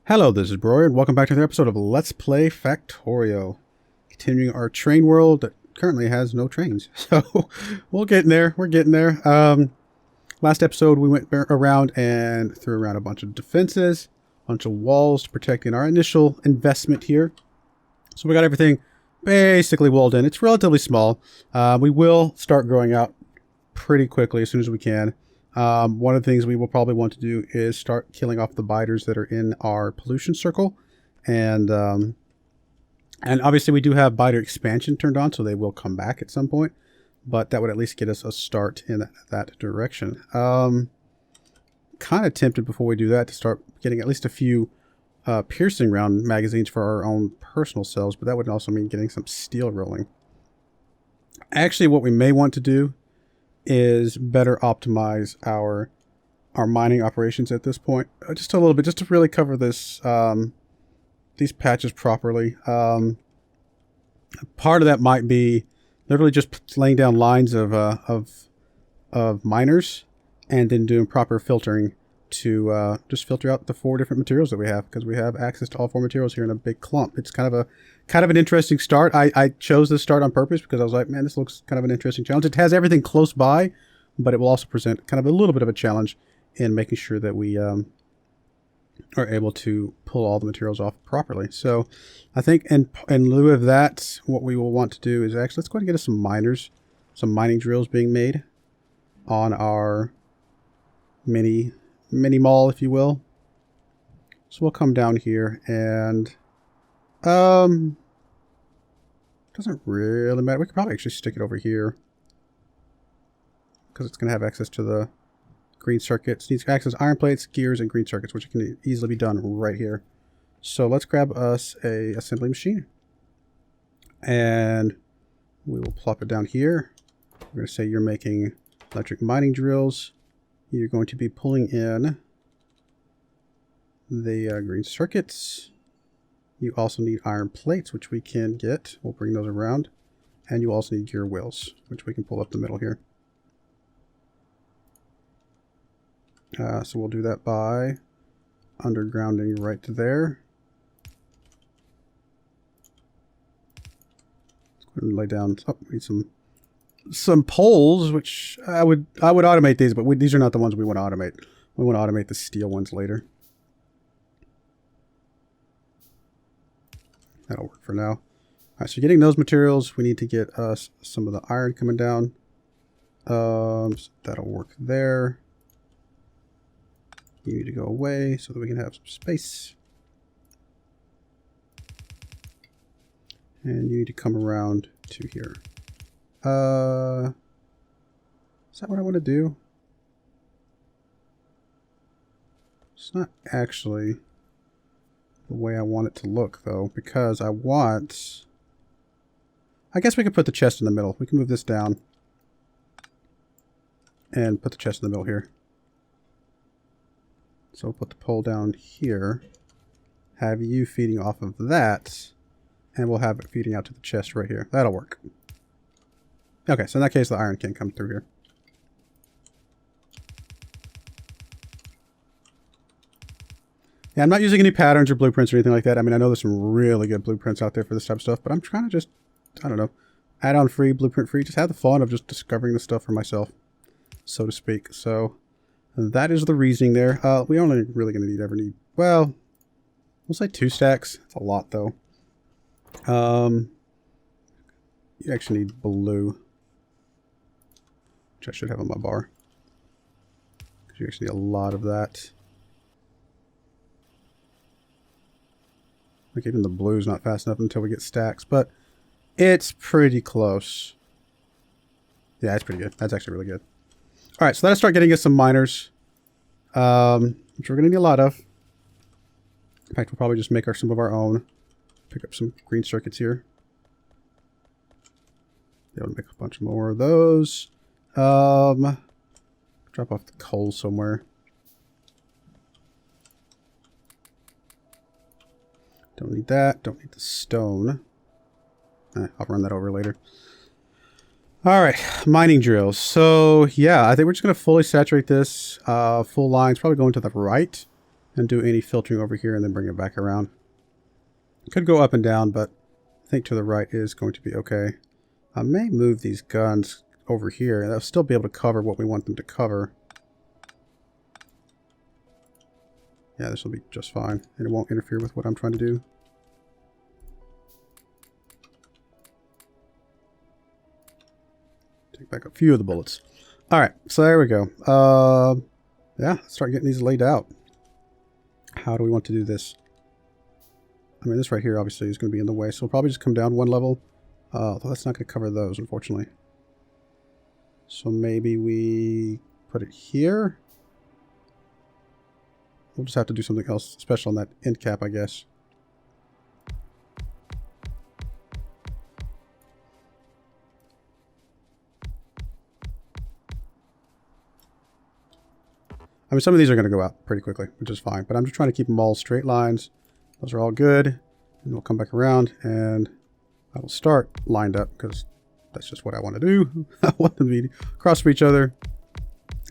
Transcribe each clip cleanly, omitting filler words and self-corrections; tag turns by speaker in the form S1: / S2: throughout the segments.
S1: Hello, this is Broyar, and welcome back to another episode of Let's Play Factorio. Continuing our train world that currently has no trains. So, we're getting there. Last episode we went around and threw around a bunch of defenses, a bunch of walls protecting our initial investment here. So we got everything basically walled in. It's relatively small. We will start growing out pretty quickly as soon as we can. One of the things we will probably want to do is start killing off the biters that are in our pollution circle. And obviously we do have biter expansion turned on, so they will come back at some point. But that would at least get us a start in that direction. Kind of tempted before we do that to start getting at least a few piercing round magazines for our own personal selves. But that would also mean getting some steel rolling. Actually, what we may want to do is better optimize our mining operations at this point, just a little bit, just to really cover this these patches properly. Part of that might be literally just laying down lines of miners and then doing proper filtering to just filter out the 4 different materials that we have, because we have access to all 4 materials here in a big clump. It's kind of an interesting start. I chose this start on purpose because I was like, man, this looks kind of an interesting challenge. It has everything close by, but it will also present kind of a little bit of a challenge in making sure that we are able to pull all the materials off properly. So I think in lieu of that, what we will want to do is actually, let's go ahead and get us some miners, some mining drills being made on our mini mall, if you will. So we'll come down here and doesn't really matter. We could probably actually stick it over here because it's going to have access to the green circuits. It needs access to iron plates, gears, and green circuits, which can easily be done right here. So let's grab us a assembly machine and we will plop it down here. We're going to say you're making electric mining drills. You're going to be pulling in the green circuits. You also need iron plates, which we can get. We'll bring those around. And you also need gear wheels, which we can pull up the middle here. So we'll do that by undergrounding right to there. Let's go ahead and lay down. Oh, we need some poles, which I would automate these, but these are not the ones we want to automate. We want to automate the steel ones later. That'll work for now. All right, so getting those materials, we need to get us some of the iron coming down. So that'll work there. You need to go away so that we can have some space. And you need to come around to here. Is that what I want to do? It's not actually the way I want it to look, though, because I guess we could put the chest in the middle. We can move this down and put the chest in the middle here. So we'll put the pole down here, have you feeding off of that, and we'll have it feeding out to the chest right here. That'll work. Okay, so in that case, the iron can come through here. Yeah, I'm not using any patterns or blueprints or anything like that. I mean, I know there's some really good blueprints out there for this type of stuff, but I'm trying to just, I don't know, add-on free, blueprint free, just have the fun of just discovering the stuff for myself, so to speak. So that is the reasoning there. We only really going to ever need, well, we'll say 2 stacks. It's a lot, though. You actually need blue, which I should have on my bar, because you actually need a lot of that. Like, even the blue is not fast enough until we get stacks, but it's pretty close. Yeah, it's pretty good. That's actually really good. All right, so let's start getting us some miners, which we're going to need a lot of. In fact, we'll probably just make some of our own. Pick up some green circuits here. Be able to make a bunch more of those. Drop off the coal somewhere. Don't need that. Don't need the stone. I'll run that over later. All right, mining drills. So yeah, I think we're just going to fully saturate this. Full lines, probably going to the right. and do any filtering over here and then bring it back around. Could go up and down, but I think to the right is going to be okay. I may move these guns over here, and they'll still be able to cover what we want them to cover. Yeah, this will be just fine, and it won't interfere with what I'm trying to do. Take back a few of the bullets. Alright, so there we go. Yeah, let's start getting these laid out. How do we want to do this? I mean, this right here obviously is going to be in the way, so we'll probably just come down one level. Although that's not going to cover those, unfortunately. So maybe we put it here. We'll just have to do something else special on that end cap, I guess. I mean, some of these are going to go out pretty quickly, which is fine. But I'm just trying to keep them all straight lines. Those are all good. And we'll come back around and I will start lined up because that's just what I want to do. I want them to be across from each other.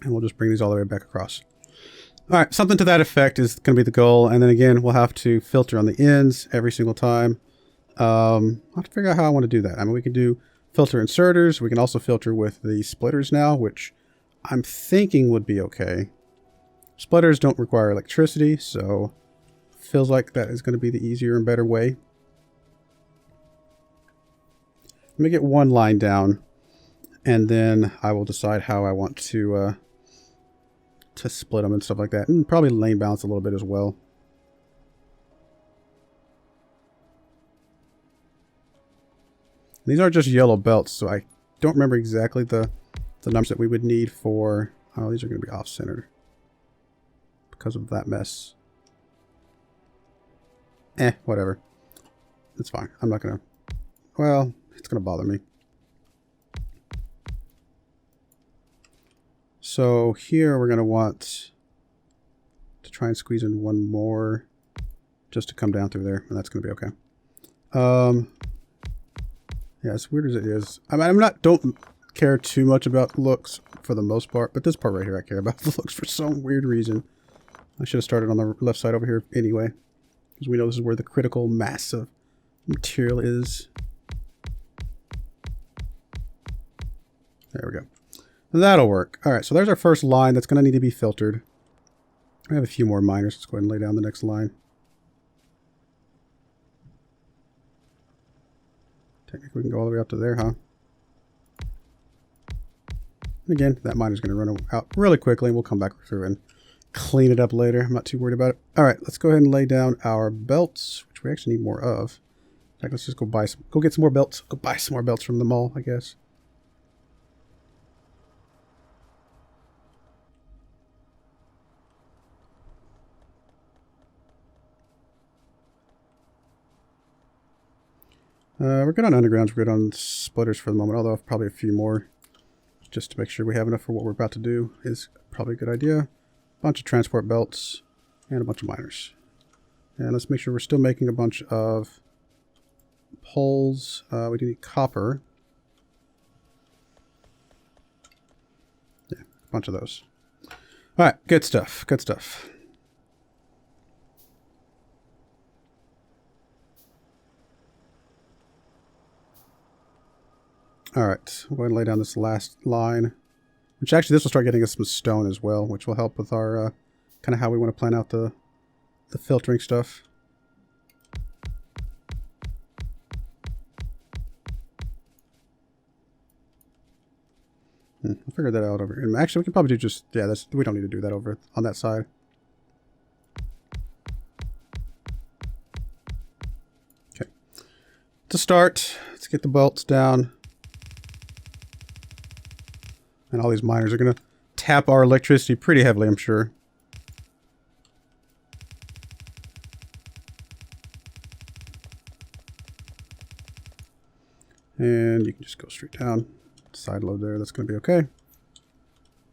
S1: And we'll just bring these all the way back across. All right, something to that effect is going to be the goal. And then again, we'll have to filter on the ends every single time. I'll have to figure out how I want to do that. I mean, we can do filter inserters. We can also filter with the splitters now, which I'm thinking would be okay. Splitters don't require electricity, so feels like that is going to be the easier and better way. Let me get one line down, and then I will decide how I want to split them and stuff like that, and probably lane balance a little bit as well. These are just yellow belts, so I don't remember exactly the numbers that we would need for... Oh, these are going to be off-centered because of that mess. Whatever. It's fine. I'm not going to... Well, it's going to bother me. So here we're going to want to try and squeeze in one more just to come down through there, and that's going to be okay. Yeah, as weird as it is, I mean, don't care too much about looks for the most part, but this part right here I care about the looks for some weird reason. I should have started on the left side over here anyway, because we know this is where the critical mass of material is. There we go. That'll work. All right, so there's our first line that's going to need to be filtered. I have a few more miners. Let's go ahead and lay down the next line. Technically, we can go all the way up to there, huh? And again, that miner's going to run out really quickly, and we'll come back through and clean it up later. I'm not too worried about it. All right, let's go ahead and lay down our belts, which we actually need more of. In fact, let's just go buy some. Go get some more belts. Go buy some more belts from the mall, I guess. We're good on undergrounds, we're good on splitters for the moment, although probably a few more. Just to make sure we have enough for what we're about to do is probably a good idea. A bunch of transport belts and a bunch of miners. And let's make sure we're still making a bunch of poles. We do need copper. Yeah, a bunch of those. Alright, good stuff, good stuff. Alright, we'll go ahead and lay down this last line. Which actually, this will start getting us some stone as well, which will help with our, kind of how we want to plan out the filtering stuff. I'll figure that out over here. Actually, we can probably do just, yeah, we don't need to do that over on that side. Okay. To start, let's get the bolts down. And all these miners are going to tap our electricity pretty heavily, I'm sure. And you can just go straight down. Side load there, that's going to be okay.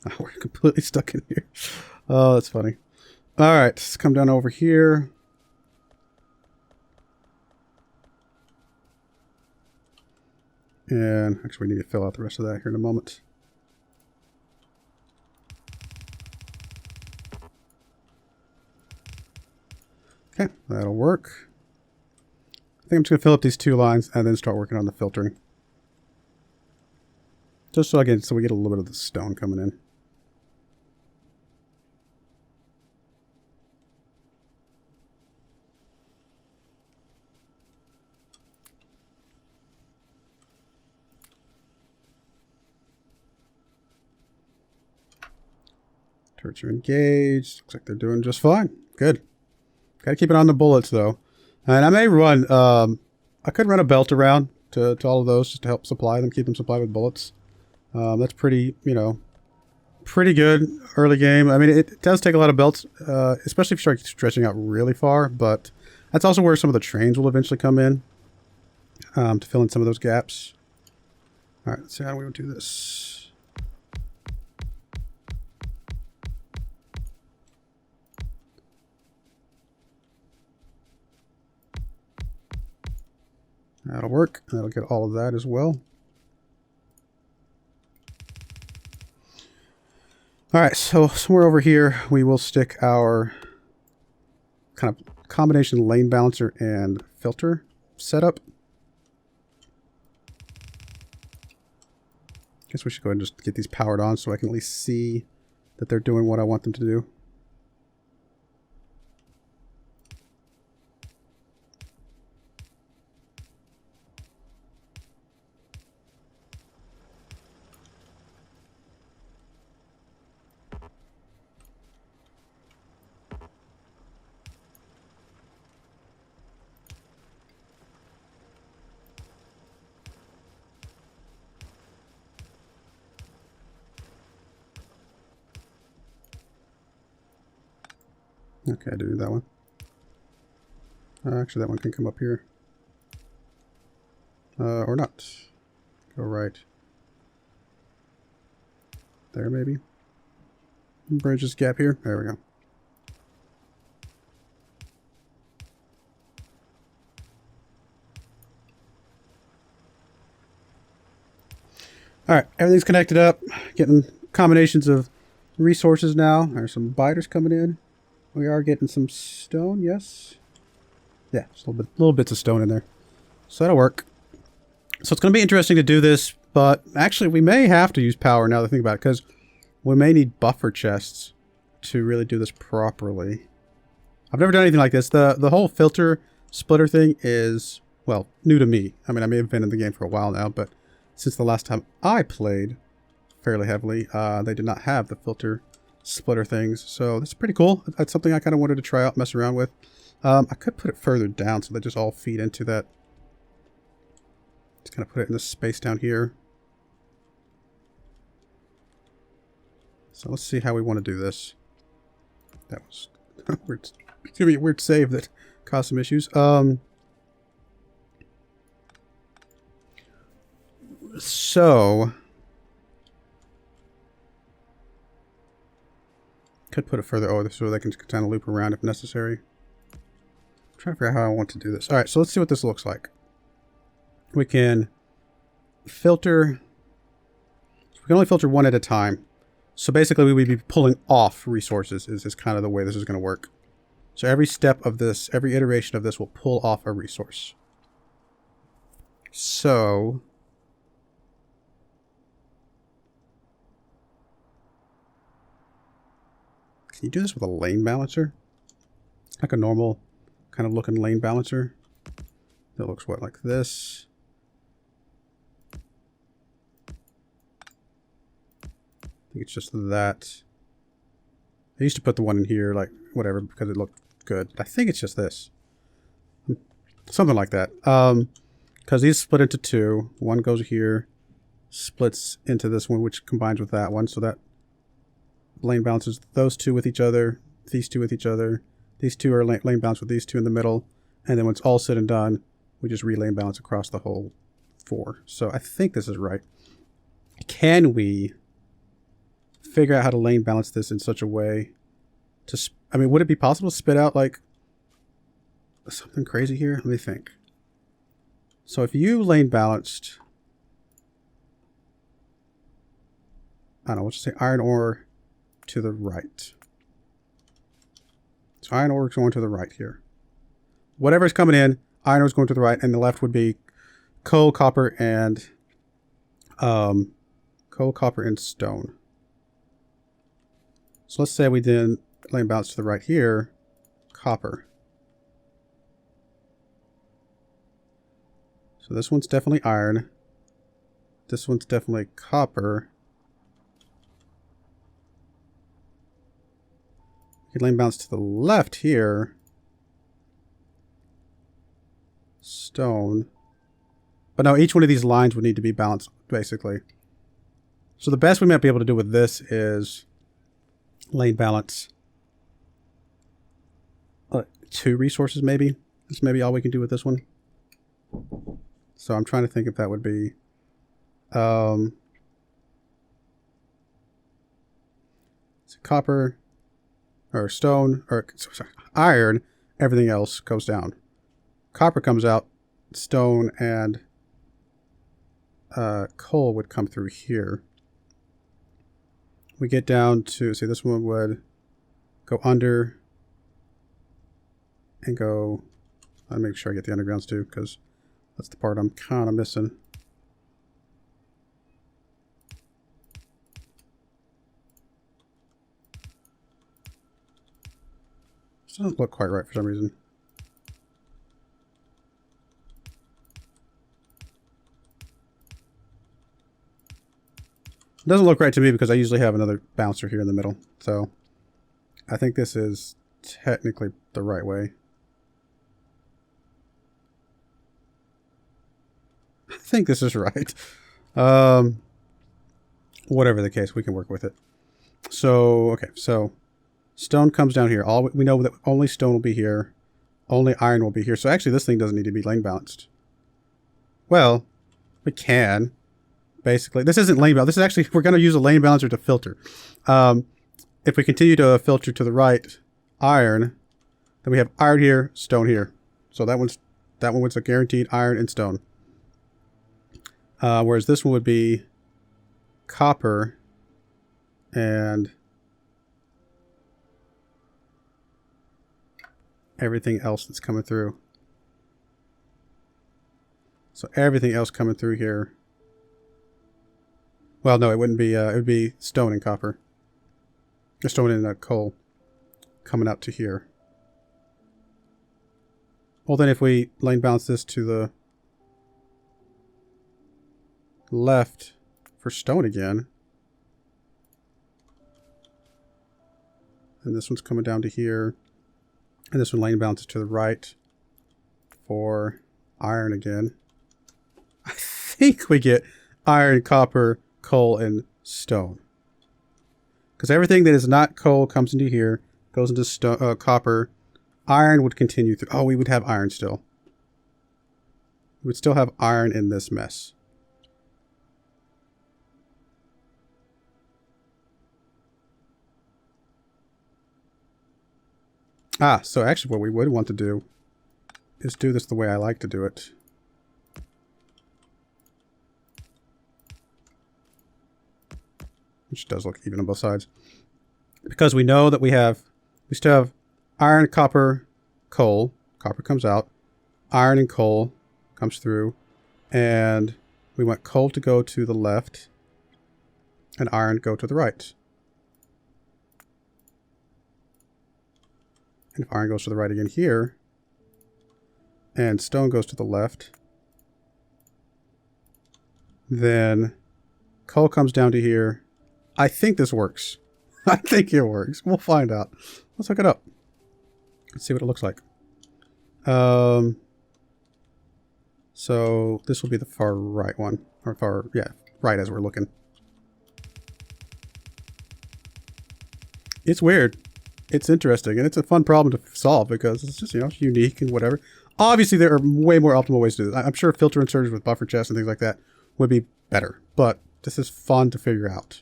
S1: Oh, we're completely stuck in here. Oh, that's funny. Alright, let's come down over here. And actually we need to fill out the rest of that here in a moment. Okay, that'll work. I think I'm just going to fill up these 2 lines and then start working on the filtering. Just so again, so we get a little bit of the stone coming in. Turrets are engaged. Looks like they're doing just fine. Good. Gotta keep it on the bullets though. And I may run, I could run a belt around to all of those just to help supply them, keep them supplied with bullets. That's pretty, you know, pretty good early game. I mean, it does take a lot of belts, especially if you start stretching out really far, but that's also where some of the trains will eventually come in to fill in some of those gaps. All right, let's see how we would do this. That'll work. That'll get all of that as well. All right, so somewhere over here, we will stick our kind of combination lane balancer and filter setup. Guess we should go ahead and just get these powered on so I can at least see that they're doing what I want them to do. Okay, I do that one. Actually, that one can come up here. Or not. Go right. There, maybe. Bridge this gap here. There we go. Alright, everything's connected up. Getting combinations of resources now. There's some biters coming in. We are getting some stone, yes. Yeah, just little bits of stone in there. So that'll work. So it's going to be interesting to do this, but actually we may have to use power now that I think about it, because we may need buffer chests to really do this properly. I've never done anything like this. The whole filter splitter thing is, well, new to me. I mean, I may have been in the game for a while now, but since the last time I played fairly heavily, they did not have the filter splitter things. So that's pretty cool. That's something I kind of wanted to try out, mess around with. I could put it further down so they just all feed into that. Just kind of put it in this space down here. So let's see how we want to do this. That was weird. It's gonna be a weird save that caused some issues. So could put it further over so they can kind of loop around if necessary. I'm trying to figure out how I want to do this. All right, so let's see what this looks like. We can filter. We can only filter one at a time. So basically we would be pulling off resources is kind of the way this is going to work. So every step of this, every iteration of this will pull off a resource. So can you do this with a lane balancer? Like a normal kind of looking lane balancer. That looks what, like this. I think it's just that. I used to put the one in here, like, whatever, because it looked good. I think it's just this. Something like that. Because these split into two. One goes here, splits into this one, which combines with that one. So that lane balances those two with each other, these two with each other. These two are lane balanced with these two in the middle. And then when it's all said and done, we just relane balance across the whole four. So I think this is right. Can we figure out how to lane balance this in such a way to, I mean, would it be possible to spit out like something crazy here? Let me think. So if you lane balanced, I don't know, let's just say iron ore to the right. So iron ore is going to the right here. whatever's coming in, iron was going to the right, and the left would be coal, copper, and stone. So let's say we then lane balance to the right here, copper. So this one's definitely iron. This one's definitely copper. We can lane balance to the left here, stone. But no, each one of these lines would need to be balanced, basically. So the best we might be able to do with this is lane balance 2 resources, maybe. That's maybe all we can do with this one. So I'm trying to think if that would be... so copper, or stone, or sorry, iron, everything else goes down. Copper comes out, stone and coal would come through here. We get down to, see, this one would go under and go, I'll make sure I get the undergrounds too, because that's the part I'm kind of missing. This doesn't look quite right for some reason. It doesn't look right to me because I usually have another bouncer here in the middle. So I think this is technically the right way. I think this is right. Whatever the case, we can work with it. So, okay, so stone comes down here. We know that only stone will be here. Only iron will be here. So actually this thing doesn't need to be lane balanced. Well, we can. Basically, this isn't lane balance. This is actually, we're going to use a lane balancer to filter. If we continue to filter to the right, iron, then we have iron here, stone here. So that one was a guaranteed iron and stone. Whereas this one would be copper and everything else that's coming through. So everything else coming through here. Well, no, it wouldn't be. It would be stone and copper. Or stone and coal coming out to here. Well, then if we lane balance this to the left for stone again. And this one's coming down to here. And this one lane balances to the right for iron again. I think we get iron, copper, coal, and stone. Because everything that is not coal comes into here, goes into copper. Iron would continue through. Oh, we would have iron still. We would still have iron in this mess. So actually what we would want to do is do this the way I like to do it. Which does look even on both sides. Because we know that we still have iron, copper, coal. Copper comes out. Iron and coal comes through. And we want coal to go to the left. And iron to go to the right. And if iron goes to the right again here. And stone goes to the left. Then coal comes down to here. I think this works. I think it works. We'll find out. Let's look it up. Let's see what it looks like. So this will be the far right one. Or far, yeah, right as we're looking. It's weird. It's interesting. And it's a fun problem to solve because it's just, it's unique and whatever. Obviously, there are way more optimal ways to do this. I'm sure filter inserters with buffer chests and things like that would be better. But this is fun to figure out.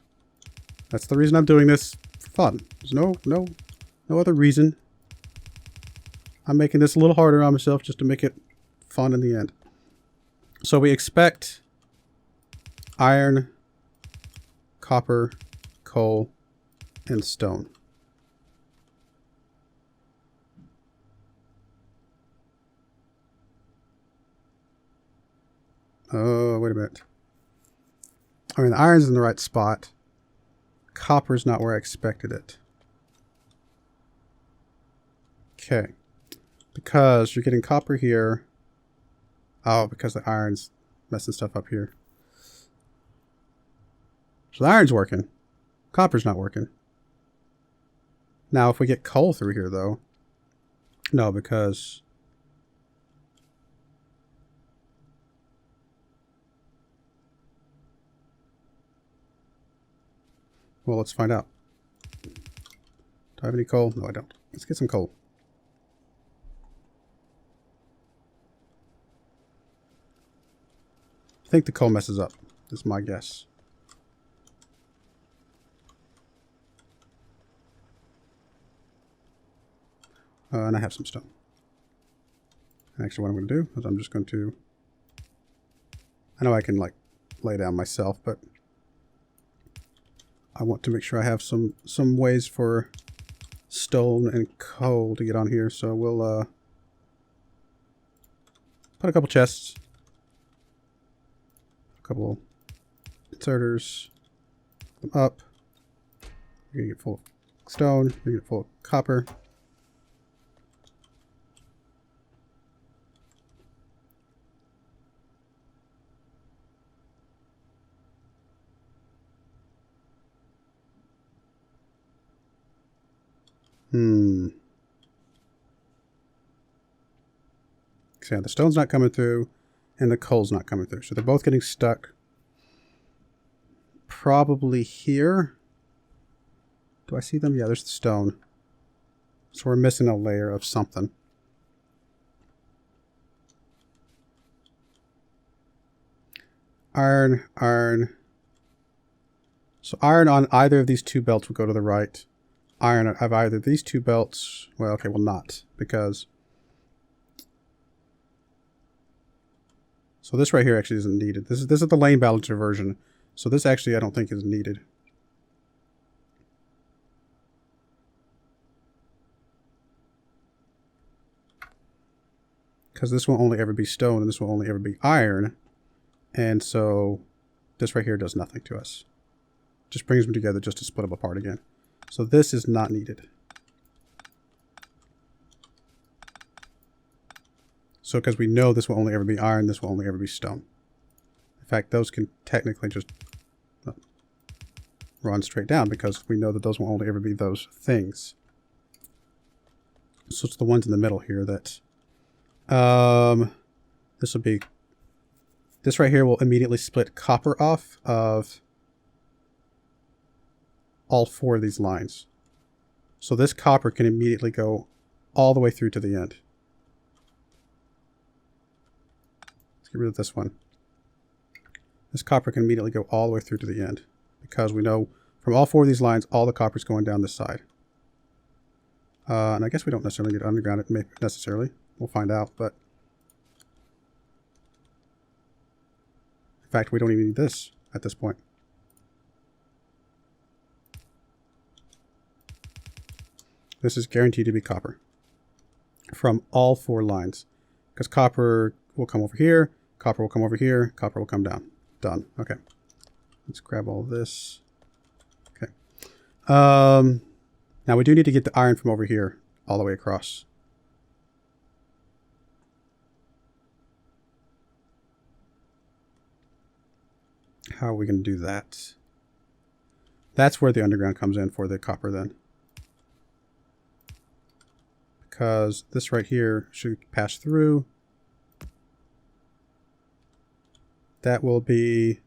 S1: That's the reason I'm doing this for fun. There's no other reason. I'm making this a little harder on myself just to make it fun in the end. So we expect iron, copper, coal, and stone. Oh, wait a minute. I mean, the iron's in the right spot. Copper's not where I expected it. Okay. Because you're getting copper here. Oh, because the iron's messing stuff up here. So the iron's working. Copper's not working. Now, if we get coal through here, though. No, because... Well, let's find out. Do I have any coal? No, I don't. Let's get some coal. I think the coal messes up. That's my guess. And I have some stone. Actually, what I'm going to do is I'm just going to... I know I can, like, lay down myself, but... I want to make sure I have some ways for stone and coal to get on here, so we'll put a couple chests, a couple inserters, put them up. You're gonna get full of stone, you're gonna get full of copper. So yeah, the stone's not coming through, and the coal's not coming through. So they're both getting stuck. Probably here. Do I see them? Yeah, there's the stone. So we're missing a layer of something. Iron, iron. So iron on either of these two belts will go to the right. Iron of either of these two belts. Well, okay, well not. Because... So this right here actually isn't needed. This is the lane balancer version. So this actually I don't think is needed. Because this will only ever be stone and this will only ever be iron. And so this right here does nothing to us. Just brings them together just to split them apart again. So this is not needed. So because we know this will only ever be iron, this will only ever be stone. In fact, those can technically just run straight down because we know that those will only ever be those things. So it's the ones in the middle here that... this will be... This right here will immediately split copper off of all four of these lines. So this copper can immediately go all the way through to the end. Let's get rid of this one. This copper can immediately go all the way through to the end because we know from all four of these lines, all the copper is going down this side. And I guess we don't necessarily need to underground it necessarily. We'll find out, but in fact, we don't even need this at this point. This is guaranteed to be copper from all four lines because copper will come over here, copper will come over here, copper will come down. Done. Okay. Let's grab all of this. Okay. Now we do need to get the iron from over here all the way across. How are we going to do that? That's where the underground comes in for the copper then. Because this right here should pass through. That will be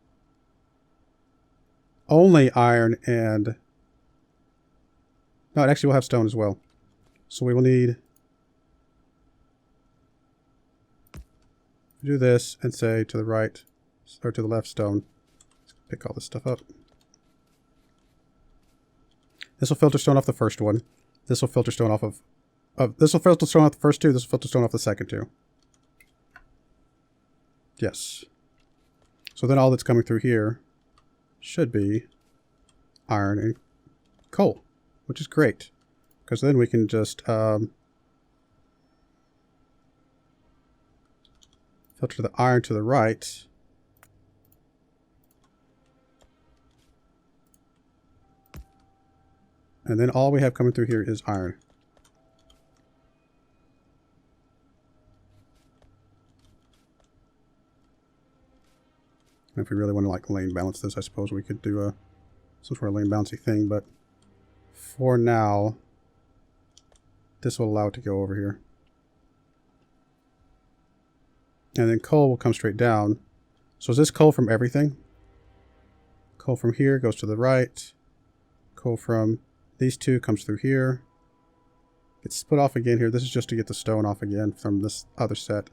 S1: only iron and... No, it actually will have stone as well. So we will need... do this and say to the right, or to the left stone. Let's pick all this stuff up. This will filter stone off the first one. This will filter stone off of... this will filter stone off the first two. This will filter stone off the second two. Yes. So then all that's coming through here should be iron and coal, which is great. Because then we can just filter the iron to the right. And then all we have coming through here is iron. And if we really want to like lane balance this, I suppose we could do some sort of lane balancing thing, but for now, this will allow it to go over here. And then coal will come straight down. So is this coal from everything? Coal from here goes to the right. Coal from these two comes through here. Gets split off again here. This is just to get the stone off again from this other set.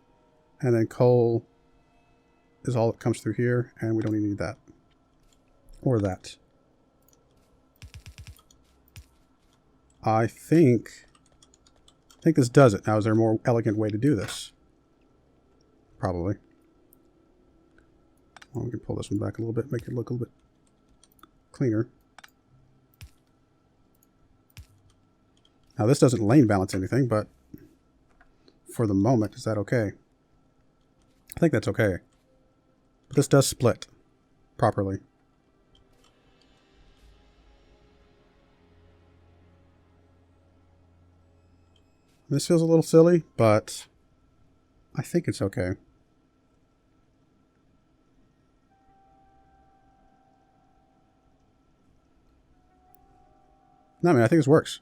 S1: And then coal is all that comes through here, and we don't even need that. Or that. I think this does it. Now, is there a more elegant way to do this? Probably. Well, we can pull this one back a little bit, make it look a little bit cleaner. Now, this doesn't lane balance anything, but for the moment, is that okay? I think that's okay. But this does split properly. This feels a little silly, but I think it's okay. No, I mean, I think this works.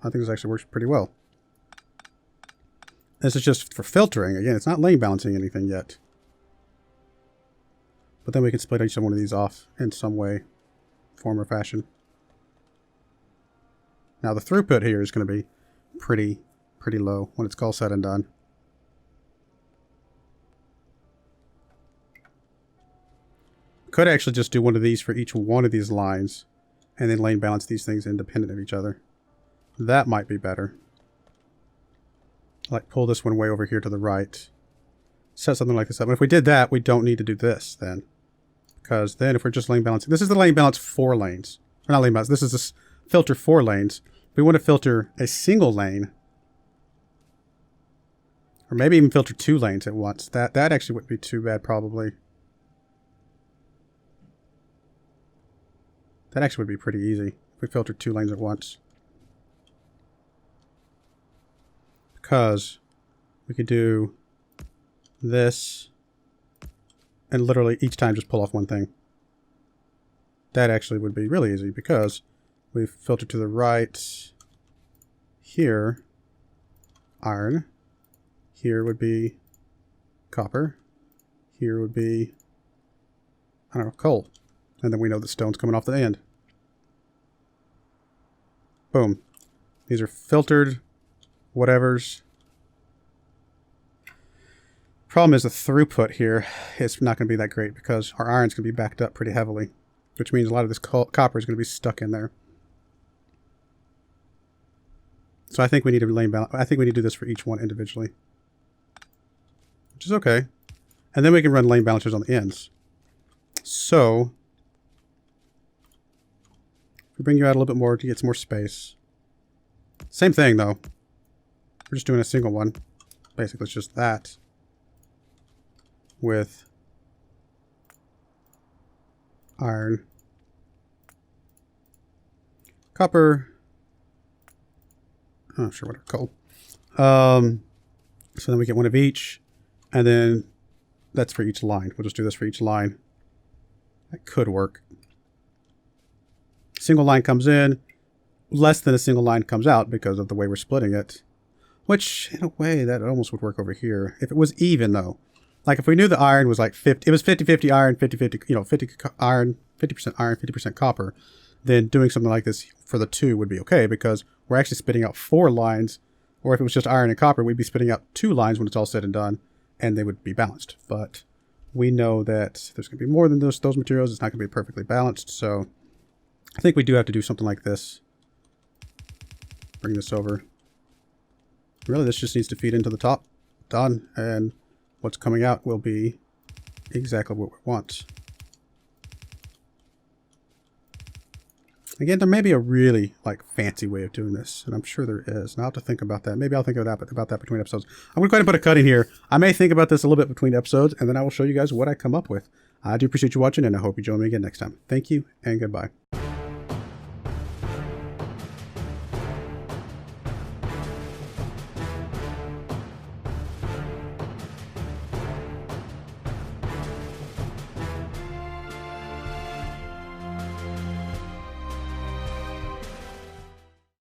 S1: I think this actually works pretty well. This is just for filtering. Again, it's not lane balancing anything yet. But then we can split each one of these off in some way, form, or fashion. Now the throughput here is going to be pretty low when it's all said and done. Could actually just do one of these for each one of these lines and then lane balance these things independent of each other. That might be better. Like pull this one way over here to the right. Set something like this up. And if we did that, we don't need to do this then. Because then if we're just lane balancing, this is the lane balance 4 lanes. Or not lane balance, this is this filter 4 lanes. We want to filter a single lane. Or maybe even filter 2 lanes at once. That actually wouldn't be too bad probably. That actually would be pretty easy if we filtered 2 lanes at once. Because we could do this and literally each time just pull off one thing. That actually would be really easy because we've filtered to the right here, iron. Here would be copper. Here would be, I don't know, coal. And then we know the stone's coming off the end. Boom. These are filtered whatevers. Problem is the throughput here is not going to be that great because our iron's going to be backed up pretty heavily, which means a lot of this copper is going to be stuck in there. So I think we need to lane balance. I think we need to do this for each one individually, which is okay. And then we can run lane balancers on the ends. So if we bring you out a little bit more to get some more space. Same thing though. We're just doing a single one. Basically, it's just that with iron, copper, oh sure, whatever, coal. So then we get one of each, and then that's for each line. We'll just do this for each line. That could work. Single line comes in, less than a single line comes out because of the way we're splitting it. Which, in a way, that almost would work over here. If it was even, though. Like, if we knew the iron was like 50... It was 50-50 iron, 50-50... You know, 50 iron, 50% iron, 50% copper. Then doing something like this for the 2 would be okay, because we're actually spitting out 4 lines. Or if it was just iron and copper, we'd be spitting out 2 lines when it's all said and done. And they would be balanced. But we know that there's going to be more than those materials. It's not going to be perfectly balanced. So, I think we do have to do something like this. Bring this over. Really, this just needs to feed into the top. Done. And what's coming out will be exactly what we want. Again, there may be a really fancy way of doing this, and I'm sure there is. And I'll have to think about that. Maybe I'll think about that between episodes. I'm going to go ahead and put a cut in here. I may think about this a little bit between episodes, and then I will show you guys what I come up with. I do appreciate you watching, and I hope you join me again next time. Thank you, and goodbye.